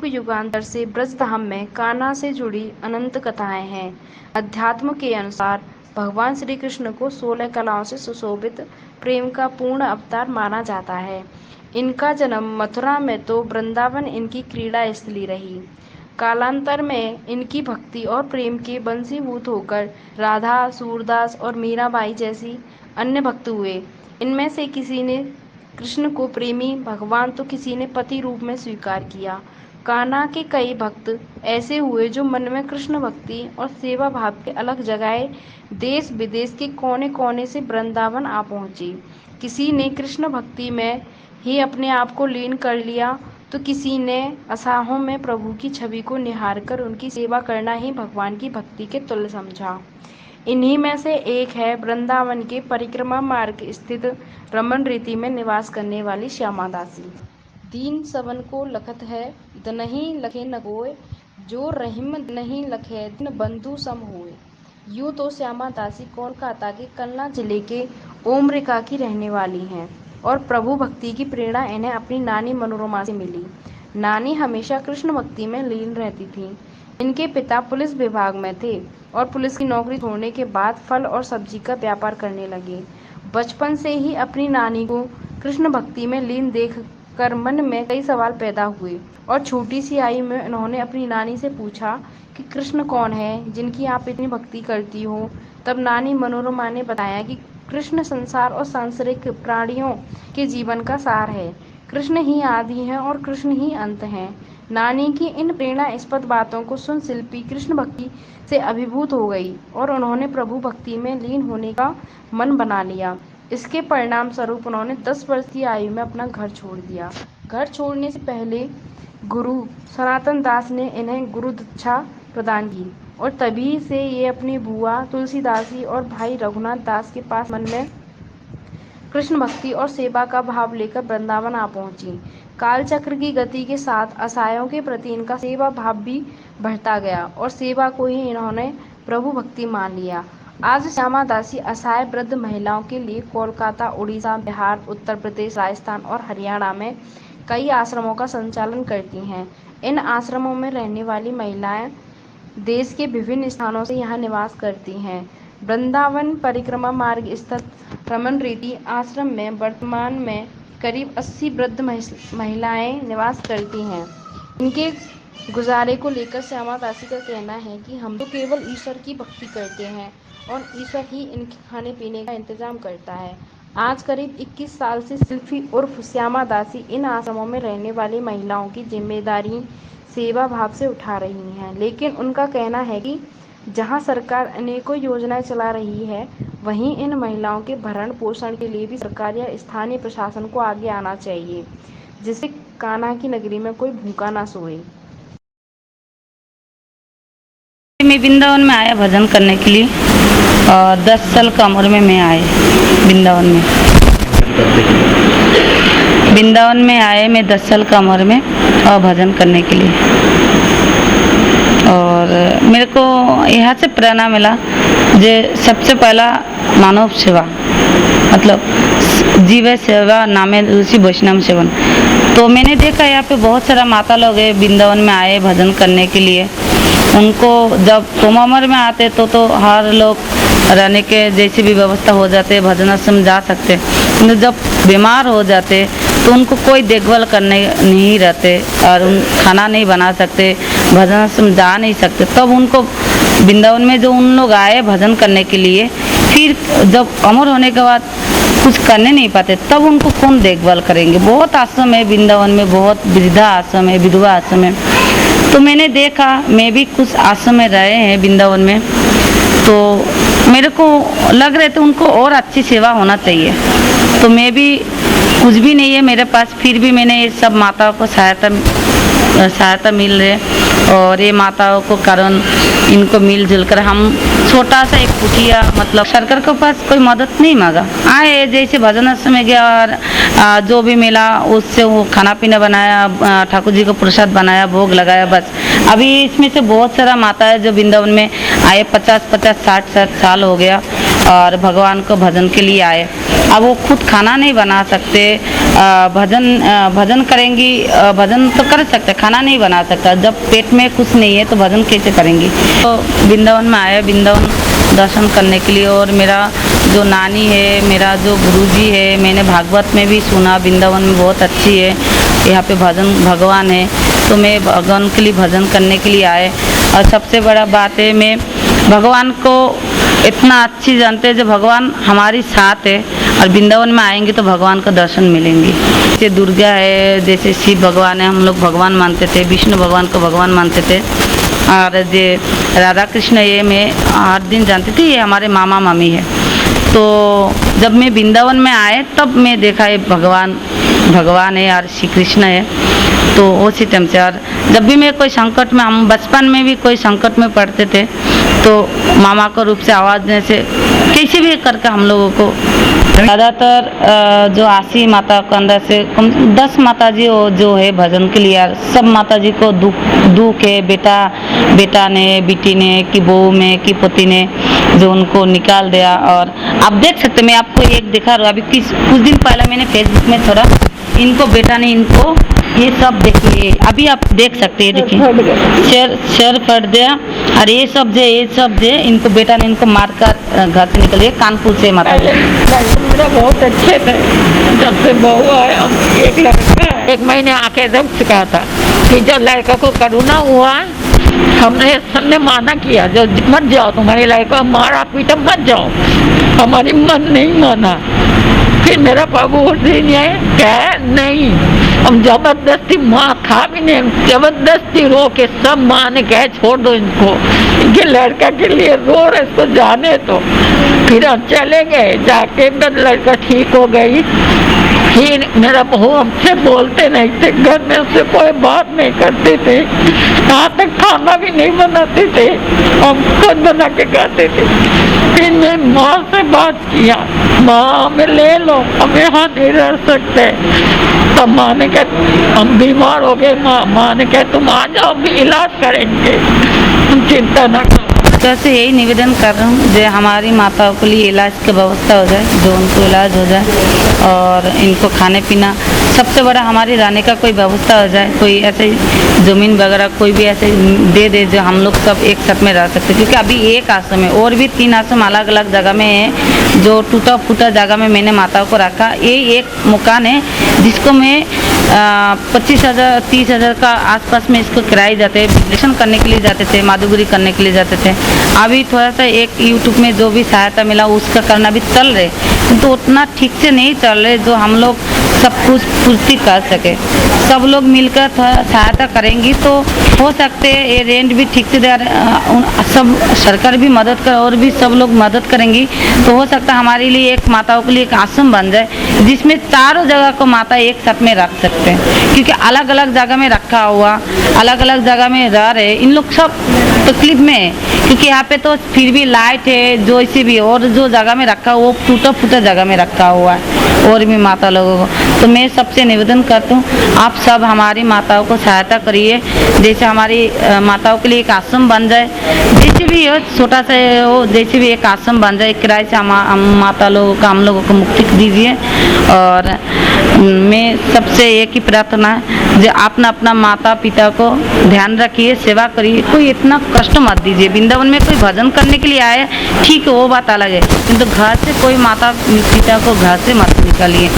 युग युगांतर से ब्रजधाम में कान्हा से जुड़ी अनंत कथाएं हैं। अध्यात्म के अनुसार भगवान श्री कृष्ण को 16 कलाओं से सुशोभित प्रेम का पूर्ण अवतार माना जाता है। इनका जन्म मथुरा में तो वृंदावन इनकी क्रीड़ा स्थली रही। कालांतर में इनकी भक्ति और प्रेम के वशीभूत होकर राधा, सूरदास और मीराबाई जैसी अन्य भक्त हुए। इनमें से किसी ने कृष्ण को प्रेमी भगवान तो किसी ने पति रूप में स्वीकार किया। कान्हा के कई भक्त ऐसे हुए जो मन में कृष्ण भक्ति और सेवा भाव के अलग जगाए देश विदेश के कोने कोने से वृंदावन आ पहुँचे। किसी ने कृष्ण भक्ति में ही अपने आप को लीन कर लिया तो किसी ने असाहों में प्रभु की छवि को निहार कर उनकी सेवा करना ही भगवान की भक्ति के तुल्य समझा। इन्हीं में से एक है वृंदावन के परिक्रमा मार्ग स्थित रमन रीति में निवास करने वाली श्यामा दासी। दीन सबन को लखत है दनहि लखे न कोय, जो रहीम नहीं लखे दिन बंधु सम होए। यूँ तो श्यामा दासी कोलकाता के कलना जिले के ओमरिका की रहने वाली हैं और प्रभु भक्ति की प्रेरणा इन्हें अपनी नानी मनोरमा से मिली। नानी हमेशा कृष्ण भक्ति में लीन रहती थीं। इनके पिता पुलिस विभाग में थे और पुलिस की नौकरी छोड़ने के बाद फल और सब्जी का व्यापार करने लगे। बचपन से ही अपनी नानी को कृष्ण भक्ति में लीन देखकर मन में कई सवाल पैदा हुए और छोटी सी आयु में उन्होंने अपनी नानी से पूछा कि कृष्ण कौन है जिनकी आप इतनी भक्ति करती हो। तब नानी मनोरमा ने बताया कि कृष्ण संसार और सांसारिक प्राणियों के जीवन का सार है। कृष्ण ही आदि हैं और कृष्ण ही अंत हैं। नानी की इन प्रेरणास्पद बातों को सुन शिल्पी कृष्ण भक्ति से अभिभूत हो गई और उन्होंने प्रभु भक्ति में लीन होने का मन बना लिया। इसके परिणाम स्वरूप उन्होंने 10 वर्ष की आयु में अपना घर छोड़ दिया। घर छोड़ने से पहले गुरु सनातन दास ने इन्हें गुरु दीक्षा प्रदान की और तभी से ये अपनी बुआ तुलसीदासी और भाई रघुनाथ दास के पास मन में कृष्ण भक्ति और सेवा का भाव लेकर वृंदावन आ पहुंची। कालचक्र की गति के साथ असहायों के प्रति इनका सेवा भाव भी बढ़ता गया और सेवा को ही इन्होंने प्रभु भक्ति मान लिया। आज श्यामा दासी असहाय वृद्ध महिलाओं के लिए कोलकाता, उड़ीसा, बिहार, उत्तर प्रदेश, राजस्थान और हरियाणा में कई आश्रमों का संचालन करती हैं। इन आश्रमों में रहने वाली महिलाएं देश के विभिन्न स्थानों से यहाँ निवास करती हैं। वृंदावन परिक्रमा मार्ग स्थित रमन रीति आश्रम में वर्तमान में करीब 80 वृद्ध महिलाएं निवास करती हैं। इनके गुजारे को लेकर श्यामा दासी का कहना है कि हम तो केवल ईश्वर की भक्ति करते हैं और ईश्वर ही इनके खाने पीने का इंतजाम करता है। आज करीब 21 साल से शिल्पी उर्फ श्यामा दासी इन आश्रमों में रहने वाली महिलाओं की जिम्मेदारी सेवा भाव से उठा रही हैं। लेकिन उनका कहना है कि जहां सरकार अनेकों योजनाएं चला रही है, वहीं इन महिलाओं के भरण पोषण के लिए भी सरकार या स्थानीय प्रशासन को आगे आना चाहिए, जिससे कान्हा की नगरी में कोई भूखा ना सोए। मैं वृंदावन में आया भजन करने के लिए और 10 साल की उम्र में मैं आए वृंदावन में। वृंदावन में आए मैं 10 साल की उम्र में और भजन करने के लिए, और मेरे को यहाँ से प्रेरणा मिला जो सबसे पहला मानव सेवा, मतलब जीव सेवा नामे ऋषि वैष्णव सेवन। तो मैंने देखा यहाँ पे बहुत सारा माता लोग है वृंदावन में आए भजन करने के लिए। उनको जब कम उम्र में आते तो हर लोग रहने के जैसी भी व्यवस्था हो जाते, भजन आश्रम जा सकते, किंतु जब बीमार हो जाते तो उनको कोई देखभाल करने नहीं रहते और खाना नहीं बना सकते, भजन आश्रम जा नहीं सकते। तब उनको वृंदावन में जो उन लोग आए भजन करने के लिए, फिर जब उम्र होने के बाद कुछ करने नहीं पाते तब उनको कौन देखभाल करेंगे। बहुत आश्रम है वृंदावन में, बहुत वृद्धा आश्रम है, विधवा आश्रम है। तो मैंने देखा, मैं भी कुछ आश्रम में रहे हैं वृंदावन में, तो मेरे को लग रहे थे उनको और अच्छी सेवा होना चाहिए। तो मैं भी कुछ भी नहीं है मेरे पास, फिर भी मैंने ये सब माताओं को सहायता मिल रही और ये माताओं को कारण इनको मिलजुल कर हम छोटा सा एक कुटिया, मतलब सरकार के पास कोई मदद नहीं मांगा। आए जैसे भजन आश्रम में गया और जो भी मिला उससे वो खाना पीना बनाया, ठाकुर जी को प्रसाद बनाया, भोग लगाया, बस। अभी इसमें से बहुत सारा माता है जो वृंदावन में आए 50-50, 60-60 साल हो गया और भगवान को भजन के लिए आए। अब वो खुद खाना नहीं बना सकते, भजन करेंगी, भजन तो कर सकते, खाना नहीं बना सकता। जब पेट में कुछ नहीं है तो भजन कैसे करेंगी। तो वृंदावन में आया, वृंदावन दर्शन करने के लिए। और मेरा जो नानी है, मेरा जो गुरुजी है, मैंने भागवत में भी सुना वृंदावन में बहुत अच्छी है, यहाँ पे भजन भगवान है। तो मैं भगवान के लिए भजन करने के लिए आए। और सबसे बड़ा बात है, मैं भगवान को इतना अच्छी जानते हैं जो भगवान हमारी साथ है, और वृंदावन में आएंगे तो भगवान का दर्शन मिलेंगे। जैसे दुर्गा है, जैसे शिव भगवान है, हम लोग भगवान मानते थे, विष्णु भगवान को भगवान मानते थे। और जे राधा कृष्ण, ये मैं हर दिन जानती थी, ये हमारे मामा मामी है। तो जब मैं वृंदावन में आए तब मैं देखा ये भगवान है और श्री कृष्ण है। तो उसी टाइम से, और जब भी मैं कोई संकट में, हम बचपन में भी कोई संकट में पड़ते थे तो मामा को रूप से आवाज़ देने से कैसे भी करके हम लोगों को, ज़्यादातर जो आसी माता के अंदर से 10 माता जी जो है भजन के लिए, सब माता जी को दुख है, बेटा ने, बेटी ने, कि बहू में, कि पति ने, जो उनको निकाल दिया। और आप देख सकते, मैं आपको एक दिखा रहा हूँ, अभी कुछ दिन पहले मैंने फेसबुक में थोड़ा, इनको बेटा ने, इनको ये सब देखिए, अभी आप देख सकते हैं, देखिए शेर फट दिया। और ये सब जे इनको बेटा ने इनको मार कर घर से निकल गए, कानपुर से माता जी। मेरा बहुत अच्छे थे, जब से बहू आया, एक लड़का 1 महीने आके जब सिखा था कि जब लड़का को करोना हुआ, हमने सबने माना किया, जो मत जाओ, तुम्हारे लड़का मारा पीटा मत जाओ, हमारी मन नहीं माना। फिर मेरा बाबू ने कहा नहीं, हम जबरदस्ती, माँ था भी नहीं, जबरदस्ती रो के, सब माँ ने कहे छोड़ दो इनको, इनके लड़का के लिए रो रहे, इसको जाने तो। फिर हम चले गए, जाके लड़का ठीक हो गई। फिर मेरा बहू हमसे बोलते नहीं थे, घर में उससे कोई बात नहीं करते थे, यहाँ तक खाना भी नहीं बनाते थे, हम खुद बना के खाते थे। फिर मैं माँ से बात किया, माँ हमें ले लो, हम यहाँ नहीं रह सकते। तब माँ ने कहा हम बीमार हो गए, माँ ने कहा तुम आ जाओ, भी इलाज करेंगे, तुम चिंता न करो। वैसे यही निवेदन कर रहा हूँ जो हमारी माताओं के लिए इलाज की व्यवस्था हो जाए, जो उनको इलाज हो जाए, और इनको खाने पीना, सबसे बड़ा हमारी रहने का कोई व्यवस्था हो जाए, कोई ऐसे ज़मीन वगैरह कोई भी ऐसे दे जो हम लोग सब एक साथ में रह सकते। क्योंकि अभी एक आश्रम है, और भी 3 आश्रम अलग अलग जगह में है, जो टूटा फूटा जगह में मैंने माताओं को रखा। ये एक मकान है जिसको मैं 25,000 30,000 का आसपास में इसको किराए जाते हैं, विश्लेषण करने के लिए जाते थे, माधुगिरी करने के लिए जाते थे। अभी थोड़ा सा एक यूट्यूब में जो भी सहायता मिला उसका करना भी चल रहे, किंतु उतना ठीक से नहीं चल रहे जो हम लोग सब कुछ पूर्ति कर सके। सब लोग मिलकर सहायता करेंगी तो हो सकते हैं ये रेंट भी ठीक से दे, सब सरकार भी मदद कर, और भी सब लोग मदद करेंगी तो हो सकता है हमारे लिए एक माताओं के लिए एक आश्रम बन जाए, जिसमें चारों जगह को माता एक साथ में रख सकते हैं। क्योंकि अलग अलग जगह में रखा हुआ, अलग अलग जगह में रह रहे, इन लोग सब तकलीफ में है। क्योंकि यहाँ पे तो फिर भी लाइट है, जो इसी भी, और जो जगह में रखा वो टूटा फूटा जगह में रखा हुआ है, और भी माता लोगों को। तो मैं सबसे निवेदन करता हूँ, आप सब हमारी माताओं को सहायता करिए, जैसे हमारी माताओं के लिए एक आश्रम बन जाए, जैसे भी हो, छोटा सा हो, जैसे भी एक आश्रम बन जाए, किराए से हम माता लोगों को, हम लोगों को मुक्ति दीजिए। और मैं सबसे एक ही प्रार्थना है जो अपना अपना माता पिता को ध्यान रखिए, सेवा करिए, कोई इतना कष्ट मत दीजिए। वृंदावन में कोई भजन करने के लिए आए, ठीक है, वो बात अलग है, किंतु घर से कोई माता पिता को घर से मत निकालिए।